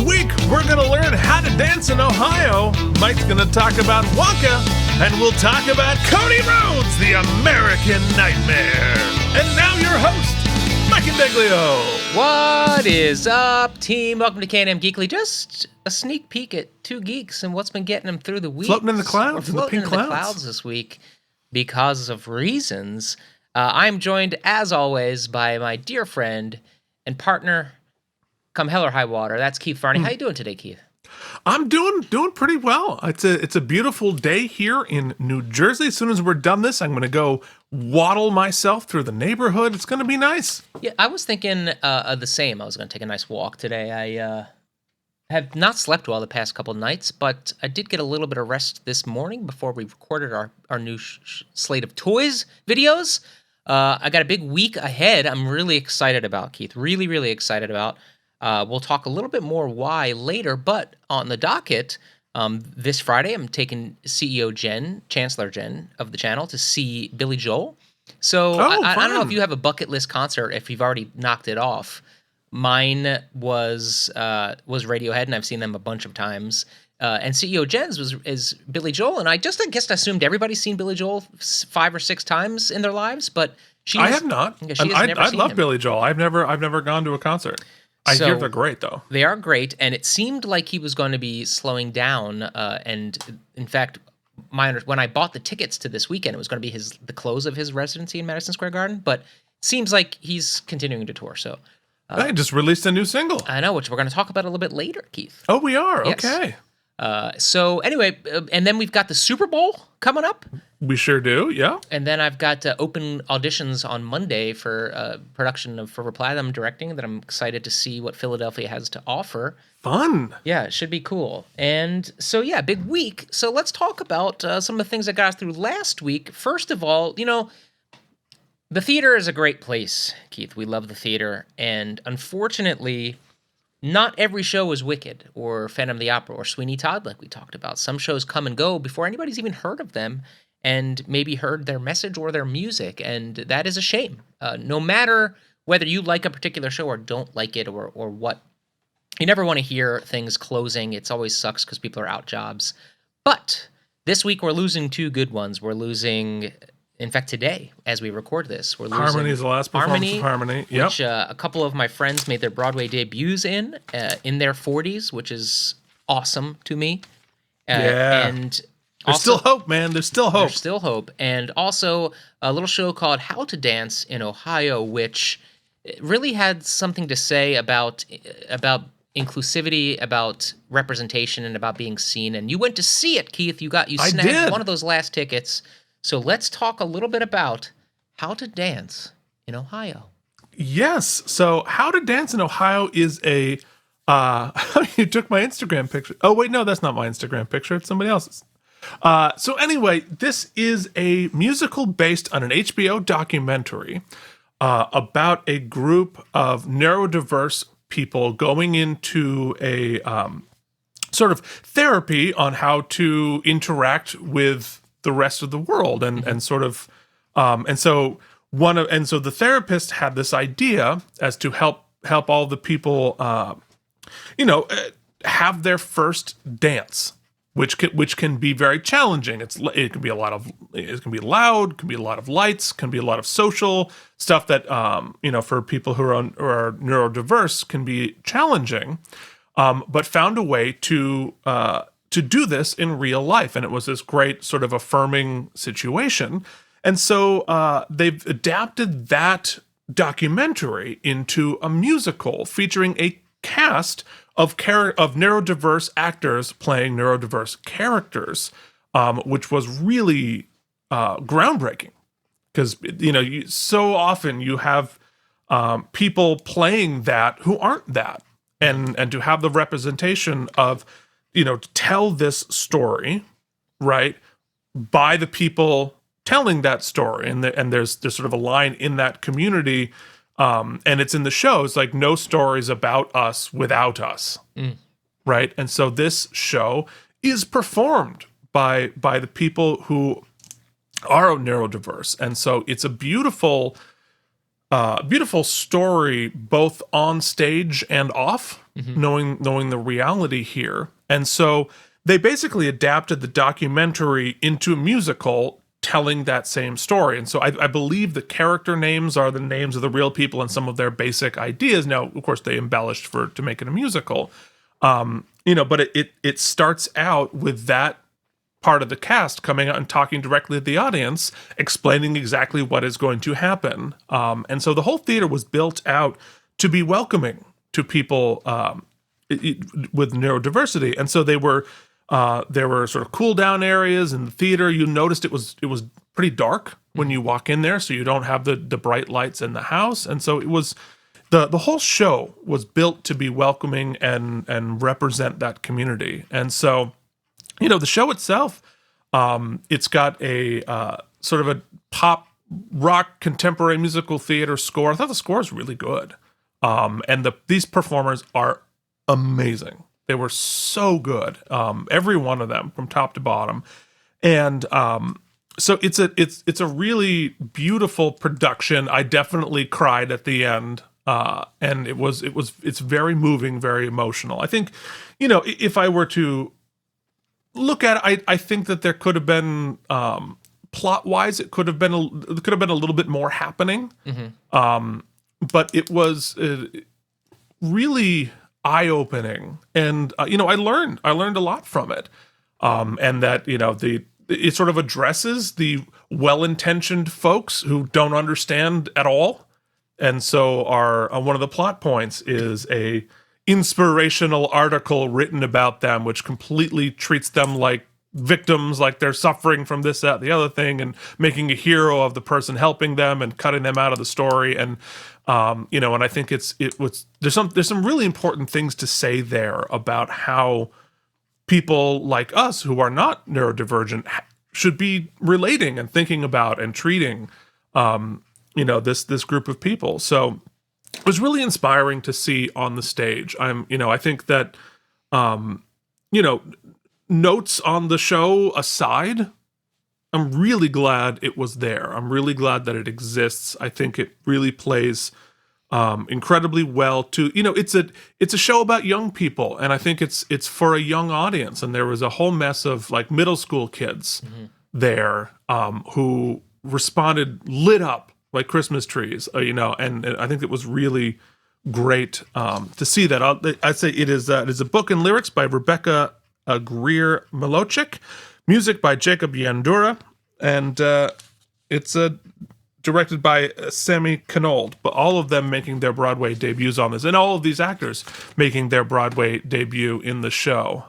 week, we're going to learn how to dance in Ohio. Mike's going to talk about Wonka, and we'll talk about Cody Rhodes, the American Nightmare. And now your host, Mike Indeglio. What is up, team? Welcome to K&M Geekly. Just a sneak peek at two geeks and what's been getting them through the week. Floating in the clouds, We're floating in the clouds this week because of reasons. I'm joined, as always, by my dear friend and partner, come hell or high water. That's Keith Varney. How you doing today, Keith? I'm doing pretty well. It's a beautiful day here in New Jersey. As soon as we're done this, I'm going to go waddle myself through the neighborhood. It's going to be nice. Yeah, I was thinking of the same. I was going to take a nice walk today. I have not slept well the past couple nights, but I did get a little bit of rest this morning before we recorded our new slate of toys videos. I got a big week ahead I'm really excited about, Keith. Really, really excited about. We'll talk a little bit more why later, but on the docket, this Friday, I'm taking CEO Jen, Chancellor Jen of the channel, to see Billy Joel. So I don't know if you have a bucket list concert, if you've already knocked it off. Mine was Radiohead, and I've seen them a bunch of times. And CEO Jen's is Billy Joel, and I guess assumed everybody's seen Billy Joel 5 or 6 times in their lives, but I have not. Yeah, I love Billy Joel. I've never gone to a concert. I hear they're great, though. They are great, and it seemed like he was going to be slowing down. And in fact, when I bought the tickets to this weekend, it was going to be the close of his residency in Madison Square Garden. But it seems like he's continuing to tour. So they just released a new single. I know, which we're going to talk about a little bit later, Keith. Oh, we are? Yes. Okay. So anyway, and then we've got the Super Bowl coming up. We sure do, yeah. And then I've got open auditions on Monday for production for Reply that I'm directing that I'm excited to see what Philadelphia has to offer. Fun. Yeah, it should be cool. And so, yeah, big week. So let's talk about some of the things that got us through last week. First of all, the theater is a great place, Keith. We love the theater. And unfortunately, not every show is Wicked or Phantom of the Opera or Sweeney Todd like we talked about. Some shows come and go before anybody's even heard of them and maybe heard their message or their music, and that is a shame. No matter whether you like a particular show or don't like it or what, you never want to hear things closing. It always sucks because people are out jobs. But this week we're losing 2 good ones. We're losing, in fact, today as we record this, we're losing Harmony is the last performance of Harmony. Yep. Which a couple of my friends made their Broadway debuts in their 40s, which is awesome to me. Yeah. And there's still hope, man. There's still hope. There's still hope. And also a little show called How to Dance in Ohio, which really had something to say about inclusivity, about representation, and about being seen. And you went to see it, Keith. You snagged one of those last tickets. So let's talk a little bit about How to Dance in Ohio. Yes. So How to Dance in Ohio is a... you took my Instagram picture. Oh, wait, no, that's not my Instagram picture. It's somebody else's. So anyway, this is a musical based on an HBO documentary about a group of neurodiverse people going into a sort of therapy on how to interact with the rest of the world, and sort of and so the therapist had this idea as to help all the people have their first dance, which can be very challenging. It can be loud, can be a lot of lights, can be a lot of social stuff that for people who are neurodiverse can be challenging, but found a way to do this in real life, and it was this great sort of affirming situation. And so they've adapted that documentary into a musical featuring a cast of neurodiverse actors playing neurodiverse characters, which was really groundbreaking, because so often you have people playing that who aren't that, and to have the representation of to tell this story right by the people telling that story, and there's sort of a line in that community. And it's in the show. It's like, no stories about us without us, right? And so this show is performed by the people who are neurodiverse, and so it's a beautiful beautiful story both on stage and off, Mm-hmm. knowing the reality here. And so they basically adapted the documentary into a musical telling that same story. And so I believe the character names are the names of the real people and some of their basic ideas. Now, of course, they embellished to make it a musical. But it starts out with that part of the cast coming out and talking directly to the audience, explaining exactly what is going to happen. And so the whole theater was built out to be welcoming to people with neurodiversity. And so there were sort of cool down areas in the theater. You noticed it was pretty dark when you walk in there, so you don't have the bright lights in the house. And so it was the whole show was built to be welcoming and represent that community. And so the show itself, it's got a sort of a pop rock contemporary musical theater score. I thought the score is really good. And these performers are amazing. They were so good. Every one of them from top to bottom. And so it's a really beautiful production. I definitely cried at the end. And it's very moving, very emotional. I think, if I were to look at it, I think that there could have been plot wise, it could have been a little bit more happening. Mm-hmm. But it was really eye opening, and I learned a lot from it, and that it sort of addresses the well intentioned folks who don't understand at all, and so one of the plot points is a inspirational article written about them, which completely treats them like victims, like they're suffering from this, that, the other thing, and making a hero of the person helping them and cutting them out of the story. And and I think there's some really important things to say there about how people like us who are not neurodivergent should be relating and thinking about and treating this group of people. So it was really inspiring to see on the stage. I think that, notes on the show aside, I'm really glad it was there. I'm really glad that it exists. I think it really plays incredibly well to, it's a show about young people, and I think it's for a young audience. And there was a whole mess of like middle school kids there who responded lit up like Christmas trees, and I think it was really great to see that. I'd say it is a book and lyrics by Rebecca Greer Milochik, music by Jacob Yandura, and it's directed by Sammy Knold, but all of them making their Broadway debuts on this, and all of these actors making their Broadway debut in the show.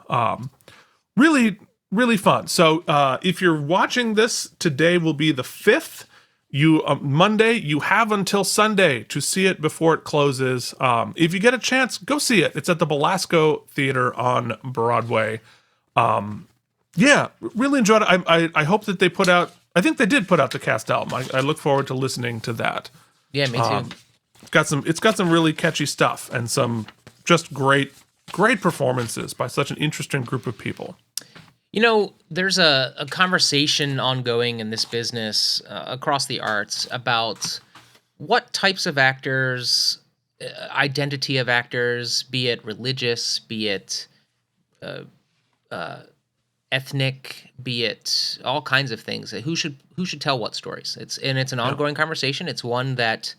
Really, really fun. So if you're watching this, today will be the 5th. Monday, you have until Sunday to see it before it closes. If you get a chance, go see it. It's at the Belasco Theater on Broadway. Really enjoyed it. I hope that they put out. I think they did put out the cast album. I look forward to listening to that. Yeah, me too. It's got some really catchy stuff and some just great performances by such an interesting group of people. There's a conversation ongoing in this business across the arts about what types of actors, identity of actors, be it religious, be it ethnic, be it all kinds of things. Who should tell what stories? It's an ongoing conversation. It's one that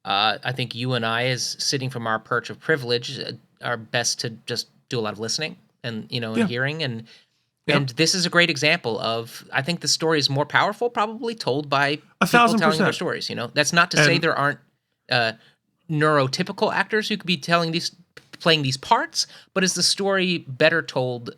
I think you and I, as sitting from our perch of privilege, are best to just do a lot of listening and hearing and. Yep. And this is a great example of, I think the story is more powerful, probably told by people 1,000%. telling their stories. That's not to say there aren't neurotypical actors who could be playing these parts, but is the story better told?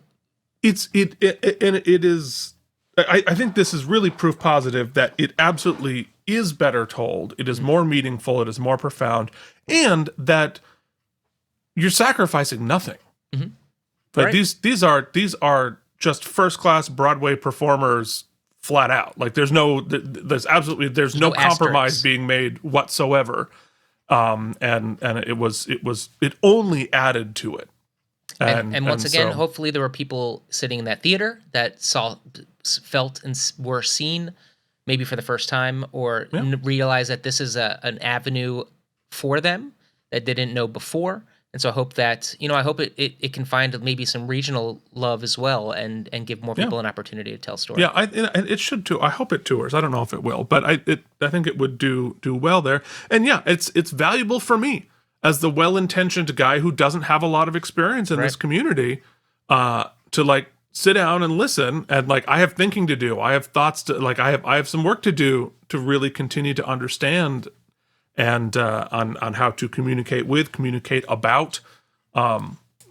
It is. I think this is really proof positive that it absolutely is better told. It is more meaningful. It is more profound, and that you're sacrificing nothing. Mm-hmm. Like right. These are just first class Broadway performers flat out. Like there's no compromise asterisks being made whatsoever. And it only added to it. And once again, hopefully there were people sitting in that theater that felt and were seen maybe for the first time, or Yeah. realize that this is an avenue for them that they didn't know before. And so I hope that, I hope it can find maybe some regional love as well, and give more Yeah. people an opportunity to tell stories. Yeah, and it should too. I hope it tours. I don't know if it will, but I think it would do well there. And yeah, it's valuable for me as the well-intentioned guy who doesn't have a lot of experience in this community, to like sit down and listen, and like I have thinking to do. I have thoughts to like I have some work to do to really continue to understand, and on how to communicate about.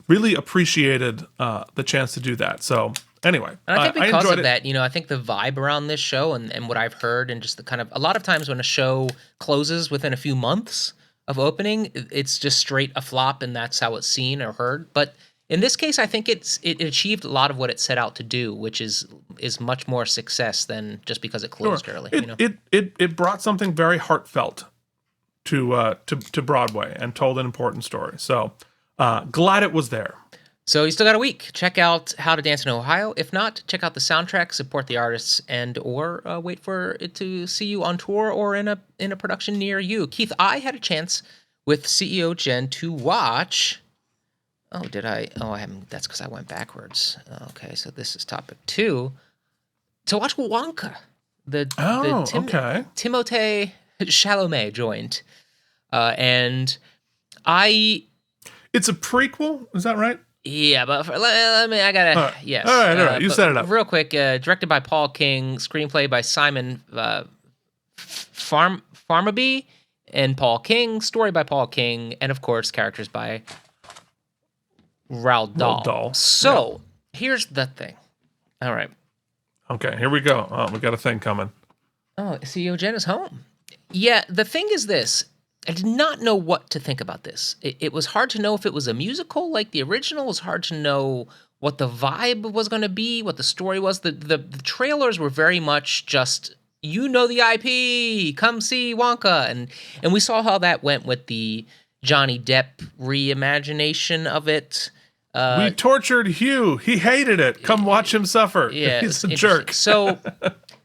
Really appreciated the chance to do that. So anyway, And I think because enjoyed of that, I think the vibe around this show, and what I've heard, and just the kind of, a lot of times when a show closes within a few months of opening, it's just straight a flop, and that's how it's seen or heard. But in this case, I think it achieved a lot of what it set out to do, which is much more success than just because it closed early. It brought something very heartfelt to Broadway and told an important story. So glad it was there. So you still got a week. Check out How to Dance in Ohio. If not, check out the soundtrack, support the artists, and or wait for it to see you on tour or in a production near you. Keith, I had a chance with CEO Jen to watch. Oh, did I? Oh, I haven't. That's because I went backwards. Okay, so this is topic 2. To watch Wonka. Timothée Chalamet joined, and I. It's a prequel, is that right? Yeah, but I gotta. Yes. All right. You set it up real quick. Directed by Paul King, screenplay by Simon Farmaby and Paul King, story by Paul King, and of course characters by Roald Dahl. So here's the thing. All right. Okay, here we go. Oh, we got a thing coming. Oh, CEO Jen is home. Yeah, the thing is this. I did not know what to think about this. It was hard to know if it was a musical like the original. It was hard to know what the vibe was going to be, what the story was. The trailers were very much just, the IP, come see Wonka. And we saw how that went with the Johnny Depp reimagination of it. We tortured Hugh. He hated it. Come watch him suffer. Yeah, he's a jerk. So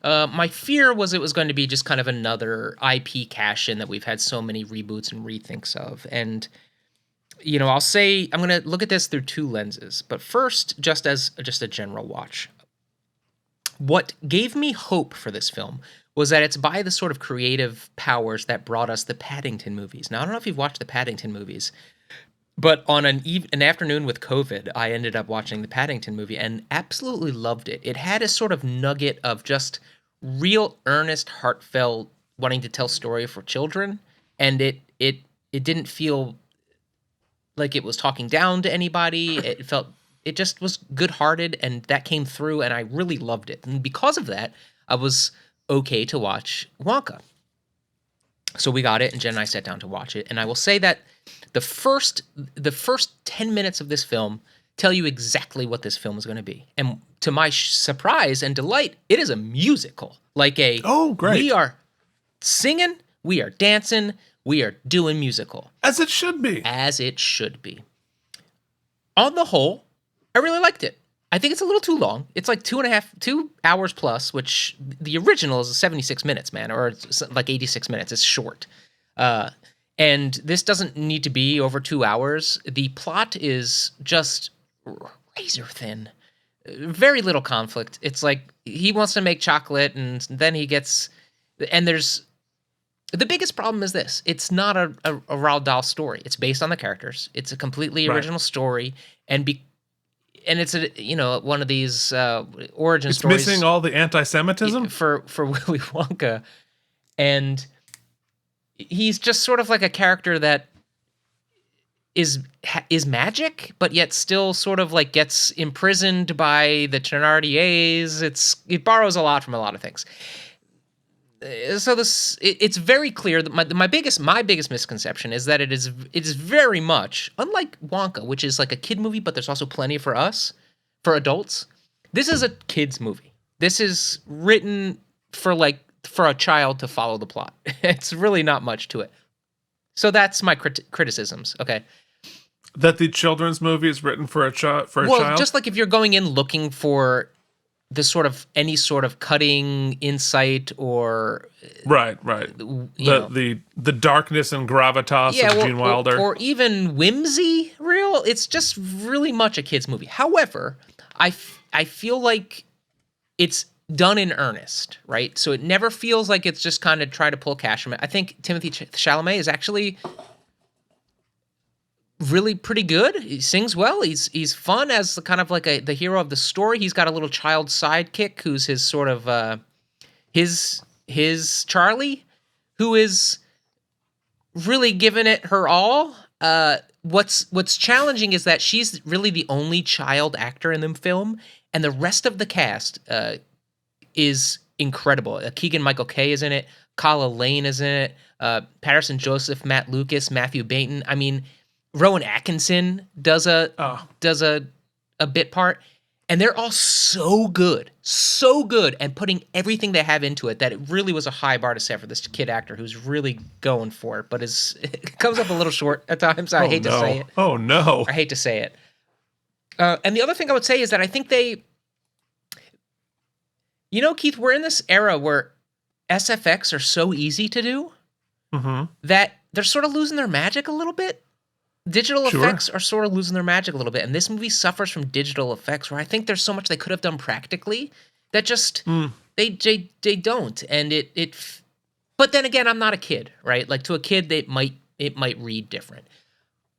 my fear was it was going to be just kind of another IP cash-in that we've had so many reboots and rethinks of. And, I'll say I'm going to look at this through 2 lenses. But first, just a general watch. What gave me hope for this film was that it's by the sort of creative powers that brought us the Paddington movies. Now, I don't know if you've watched the Paddington movies, but on an afternoon with COVID, I ended up watching the Paddington movie and absolutely loved it. It had a sort of nugget of just real earnest, heartfelt wanting to tell story for children, and it didn't feel like it was talking down to anybody. It just was good-hearted, and that came through, and I really loved it. And because of that, I was okay to watch Wonka. So we got it, and Jen and I sat down to watch it, and I will say that the first 10 minutes of this film tell you exactly what this film is going to be. And to my surprise and delight, it is a musical. Oh, great. We are singing, we are dancing, we are doing musical. As it should be. As it should be. On the whole, I really liked it. I think it's a little too long. It's like 2 hours plus, which the original is 76 minutes, man, or it's like 86 minutes. It's short. And this doesn't need to be over 2 hours. The plot is just razor thin. Very little conflict. It's like he wants to make chocolate, and then he gets... And there's... The biggest problem is this. It's not a Roald Dahl story. It's based on the characters. It's a completely original story. And it's one of these origin stories. It's missing all the anti-Semitism? For Willy Wonka. And... he's just sort of like a character that is magic, but yet still sort of like gets imprisoned by the Thénardiers. It borrows a lot from a lot of things. So it's very clear that my biggest misconception is that it is very much unlike Wonka, which is like a kid movie, but there's also plenty for adults. This is a kids movie. This is written for a child to follow the plot. It's really not much to it. So that's my criticisms. Okay. That the children's movie is written for a child? Well, just like if you're going in looking for the sort of any sort of cutting insight or Right. you know, The darkness and gravitas yeah, of Gene Wilder. or even whimsy real. It's just really much a kid's movie. However, I feel like it's done in earnest, right? So it never feels like it's just kind of try to pull cash from it. I think Timothy Chalamet is actually really pretty good. He sings well. He's fun as kind of like the hero of the story. He's got a little child sidekick who's his sort of his Charlie, who is really giving it her all. What's challenging is that she's really the only child actor in the film, and the rest of the cast is incredible. Keegan Michael Kay is in it. Kala Lane is in it. Patterson Joseph, Matt Lucas, Matthew Baton. I mean, Rowan Atkinson does a bit part, and they're all so good, and putting everything they have into it that it really was a high bar to set for this kid actor who's really going for it, but it comes up a little short at times. I hate to say it. Oh no! I hate to say it. And the other thing I would say is that I think they, Keith, we're in this era where SFX are so easy to do that they're sort of losing their magic a little bit. Digital effects are sort of losing their magic a little bit, and this movie suffers from digital effects where I think there's so much they could have done practically that just they don't, and it. But then again, I'm not a kid, right? Like to a kid, it might read different.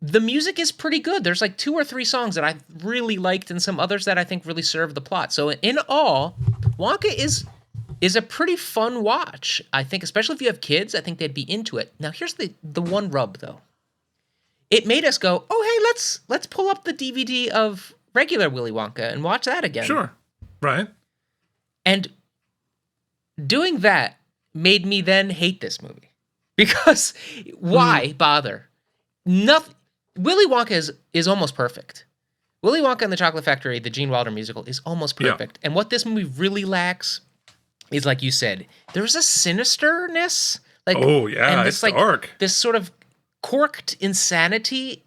The music is pretty good. There's like 2 or 3 songs that I really liked, and some others that I think really serve the plot. So in all, Wonka is a pretty fun watch. I think, especially if you have kids, I think they'd be into it. Now, here's the one rub though. It made us go, oh, hey, let's pull up the DVD of regular Willy Wonka and watch that again. Sure. Right. And doing that made me then hate this movie. Because why bother? Nothing. Willy Wonka is almost perfect. Willy Wonka and the Chocolate Factory, the Gene Wilder musical, is almost perfect. Yeah. And what this movie really lacks is, like you said, there's a sinisterness. Like, oh, yeah, and it's dark. This sort of corked insanity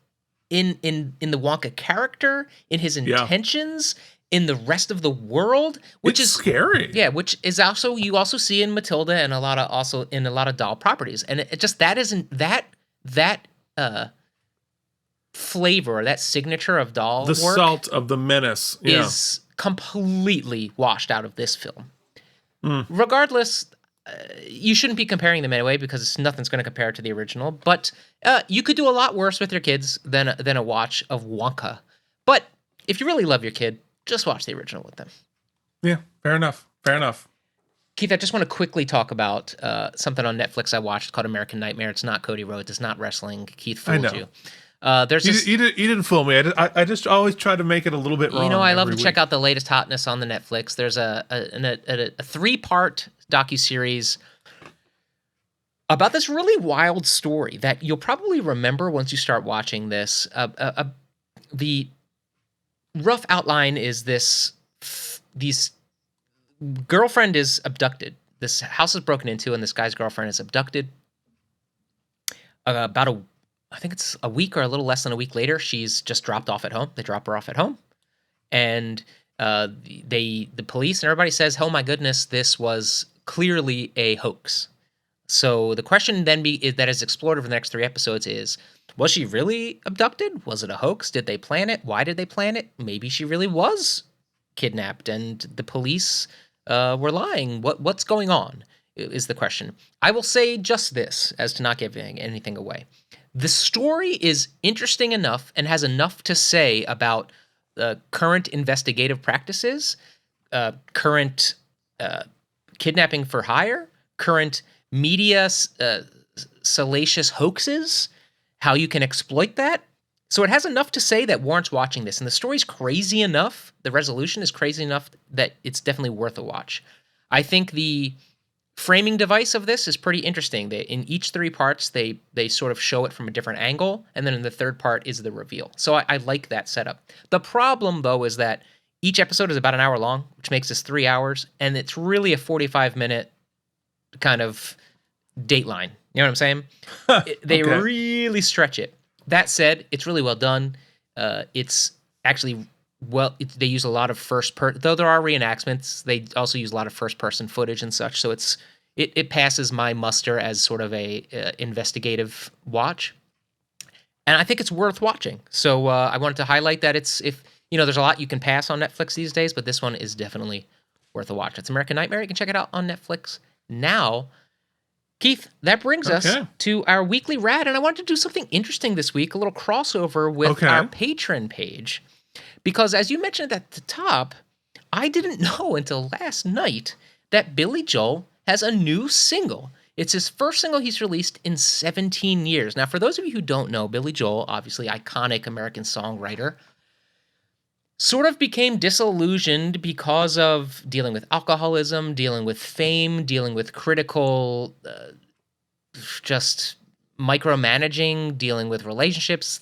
in the Wonka character, in his intentions, in the rest of the world, which is scary. Yeah, which is also you also see in Matilda and a lot of doll properties, and it just that isn't that flavor, that signature of doll the work salt of the menace is completely washed out of this film. Regardless. You shouldn't be comparing them anyway because nothing's going to compare to the original. But you could do a lot worse with your kids than a watch of Wonka. But if you really love your kid, just watch the original with them. Yeah, fair enough. Keith, I just want to quickly talk about something on Netflix I watched called American Nightmare. It's not Cody Rhodes. It's not wrestling. Keith fooled you. You didn't fool me. I just always try to make it a little bit wrong. I love to check out the latest hotness on the Netflix. There's a 3-part docuseries about this really wild story that you'll probably remember once you start watching this. The rough outline is these girlfriend is abducted. This house is broken into, and this guy's girlfriend is abducted. I think it's a week or a little less than a week later, she's just dropped off at home. They drop her off at home, and the police and everybody says, "Oh my goodness, this was clearly a hoax." So the question then that is explored over the next 3 episodes is, was she really abducted? Was it a hoax? Did they plan it? Why did they plan it? Maybe she really was kidnapped and the police were lying. What's going on is the question. I will say just this, as to not giving anything away. The story is interesting enough and has enough to say about current investigative practices, current kidnapping for hire, current media salacious hoaxes, how you can exploit that. So it has enough to say that warrants watching this. And the story's crazy enough, the resolution is crazy enough that it's definitely worth a watch. I think the framing device of this is pretty interesting. In each 3 parts, they sort of show it from a different angle, and then in the 3rd part is the reveal. So I like that setup. The problem, though, is that each episode is about an hour long, which makes this 3 hours, and it's really a 45-minute kind of dateline. You know what I'm saying? They really stretch it. That said, it's really well done. It's actually they use a lot of though there are reenactments, they also use a lot of first person footage and such. So it passes my muster as sort of a investigative watch. And I think it's worth watching. So I wanted to highlight that there's a lot you can pass on Netflix these days, but this one is definitely worth a watch. It's American Nightmare. You can check it out on Netflix now. Keith, that brings us to our weekly rad, and I wanted to do something interesting this week, a little crossover with our Patreon page. Because as you mentioned at the top, I didn't know until last night that Billy Joel has a new single. It's his first single he's released in 17 years. Now, for those of you who don't know, Billy Joel, obviously iconic American songwriter, sort of became disillusioned because of dealing with alcoholism, dealing with fame, dealing with critical, just micromanaging, dealing with relationships,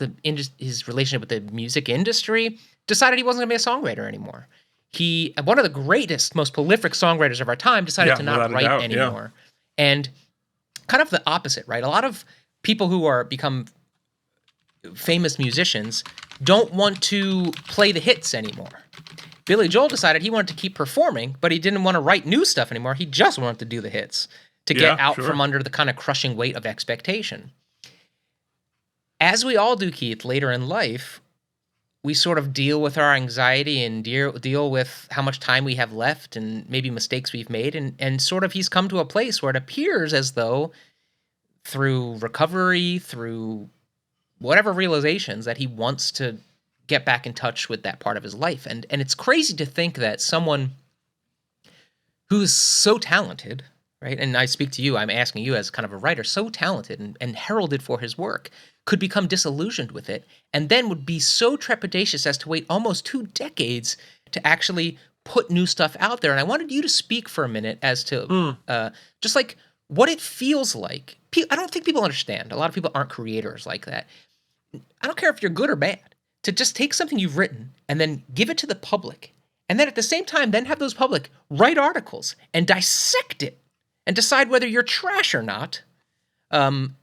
his relationship with the music industry, decided he wasn't going to be a songwriter anymore. He, one of the greatest, most prolific songwriters of our time, decided to not write anymore. Yeah. And kind of the opposite, right? A lot of people who become famous musicians don't want to play the hits anymore. Billy Joel decided he wanted to keep performing, but he didn't want to write new stuff anymore. He just wanted to do the hits to get out from under the kind of crushing weight of expectation. As we all do, Keith, later in life, we sort of deal with our anxiety and deal with how much time we have left and maybe mistakes we've made. And sort of he's come to a place where it appears as though through recovery, through whatever realizations, that he wants to get back in touch with that part of his life. And it's crazy to think that someone who's so talented, right? And I speak to you, I'm asking you as kind of a writer, so talented and heralded for his work, could become disillusioned with it, and then would be so trepidatious as to wait almost 2 decades to actually put new stuff out there. And I wanted you to speak for a minute as to just like what it feels like. I don't think people understand. A lot of people aren't creators like that. I don't care if you're good or bad, to just take something you've written and then give it to the public, and then at the same time then have those public write articles and dissect it and decide whether you're trash or not,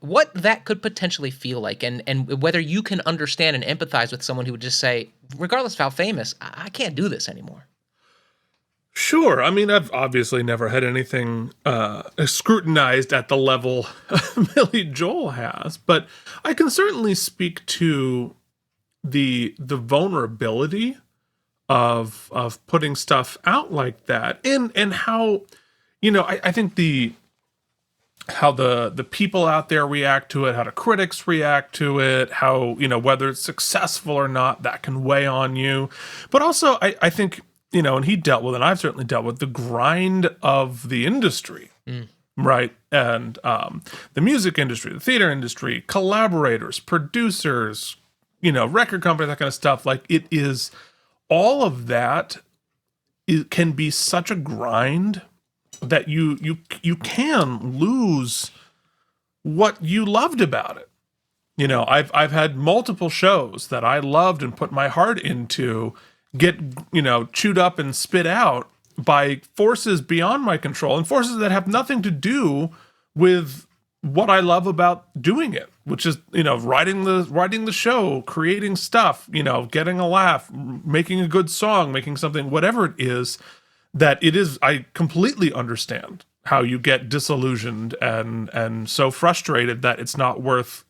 what that could potentially feel like, and whether you can understand and empathize with someone who would just say, regardless of how famous, I can't do this anymore. Sure. I mean, I've obviously never had anything scrutinized at the level Billy Joel has, but I can certainly speak to the vulnerability of putting stuff out like that, and how, I think how the people out there react to it, how the critics react to it, how, whether it's successful or not, that can weigh on you. But also, I think, and he dealt with, and I've certainly dealt with, the grind of the industry, right? And the music industry, the theater industry, collaborators, producers, record companies, that kind of stuff. Like, it is, all of that, it can be such a grind that you can lose what you loved about it. I've had multiple shows that I loved and put my heart into get, chewed up and spit out by forces beyond my control, and forces that have nothing to do with what I love about doing it, which is, writing the show, creating stuff, getting a laugh, making a good song, making something, whatever it is. That it is, I completely understand how you get disillusioned and so frustrated that it's not worth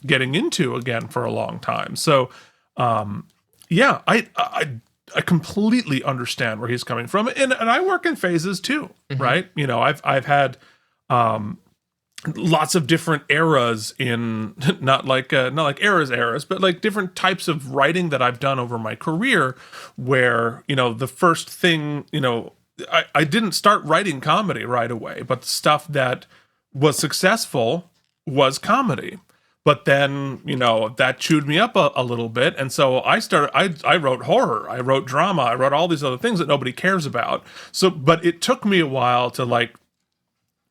getting into again for a long time. So, I completely understand where he's coming from, and I work in phases too, right? I've had lots of different eras in not like eras, but like different types of writing that I've done over my career, where, the first thing, I didn't start writing comedy right away, but the stuff that was successful was comedy. But then, that chewed me up a little bit. And so I wrote horror, I wrote drama, I wrote all these other things that nobody cares about. So, but it took me a while to like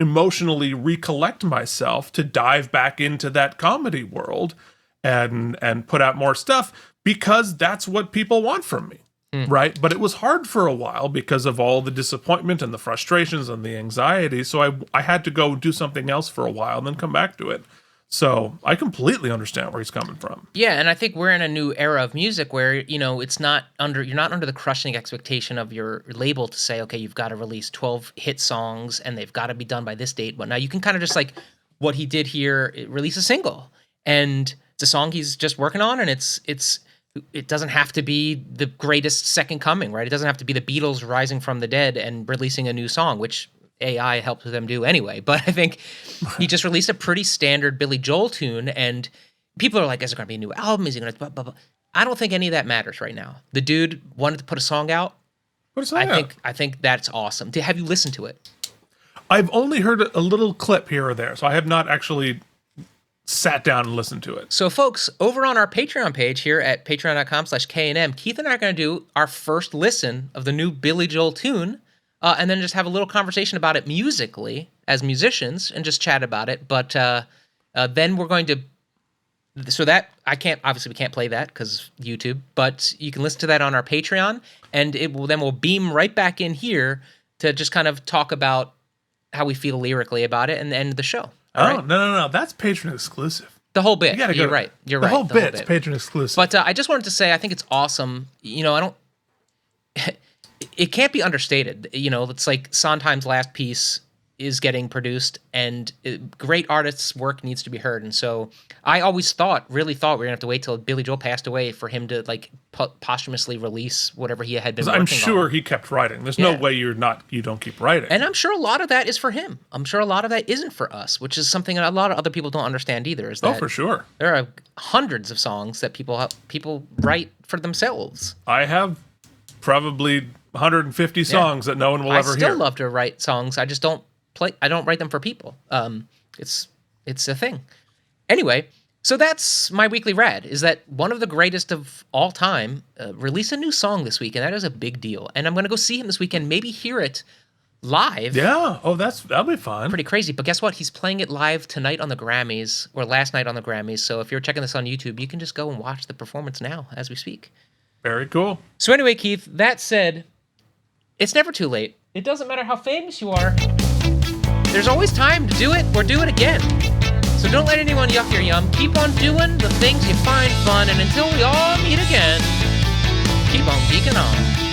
emotionally recollect myself to dive back into that comedy world and put out more stuff, because that's what people want from me. Right. But it was hard for a while because of all the disappointment and the frustrations and the anxiety. So I had to go do something else for a while and then come back to it. So I completely understand where he's coming from. Yeah, and I think we're in a new era of music where, it's not you're not under the crushing expectation of your label to say, okay, you've got to release 12 hit songs and they've got to be done by this date. But now you can kind of just like what he did here, release a single. And it's a song he's just working on, and it doesn't have to be the greatest second coming, right? It doesn't have to be the Beatles rising from the dead and releasing a new song, which AI helps them do anyway. But I think he just released a pretty standard Billy Joel tune, and people are like, is it going to be a new album? Is he going to blah, blah, blah? I don't think any of that matters right now. The dude wanted to put a song out. What a song I think that's awesome. Have you listened to it? I've only heard a little clip here or there, so I have not actually sat down and listened to it. So folks, over on our Patreon page here at patreon.com/KNM, Keith and I are going to do our first listen of the new Billy Joel tune, and then just have a little conversation about it musically as musicians and just chat about it. But then we're going to, so that we can't play that because YouTube, but you can listen to that on our Patreon, and we'll beam right back in here to just kind of talk about how we feel lyrically about it and end the show. All right? No. That's Patreon exclusive. The whole bit. You're right. The whole bit's Patreon exclusive. But I just wanted to say, I think it's awesome. It can't be understated. It's like Sondheim's last piece is getting produced, and great artists' work needs to be heard. And so I always really thought we were going to have to wait till Billy Joel passed away for him to like posthumously release whatever he had been working on. I'm sure he kept writing. There's no way you don't keep writing. And I'm sure a lot of that is for him. I'm sure a lot of that isn't for us, which is something a lot of other people don't understand either. Is that for sure. There are hundreds of songs that people write for themselves. I have probably 150 songs that no one will ever hear. I still love to write songs. I just don't write them for people. It's a thing. Anyway, so that's my weekly rad, is that one of the greatest of all time released a new song this week, and that is a big deal. And I'm going to go see him this weekend, maybe hear it live. Yeah. Oh, that'll be fun. Pretty crazy. But guess what? He's playing it live tonight on the Grammys, or last night on the Grammys. So if you're checking this on YouTube, you can just go and watch the performance now as we speak. Very cool. So anyway, Keith, that said, it's never too late. It doesn't matter how famous you are. There's always time to do it or do it again. So don't let anyone yuck your yum. Keep on doing the things you find fun, and until we all meet again, keep on geeking on.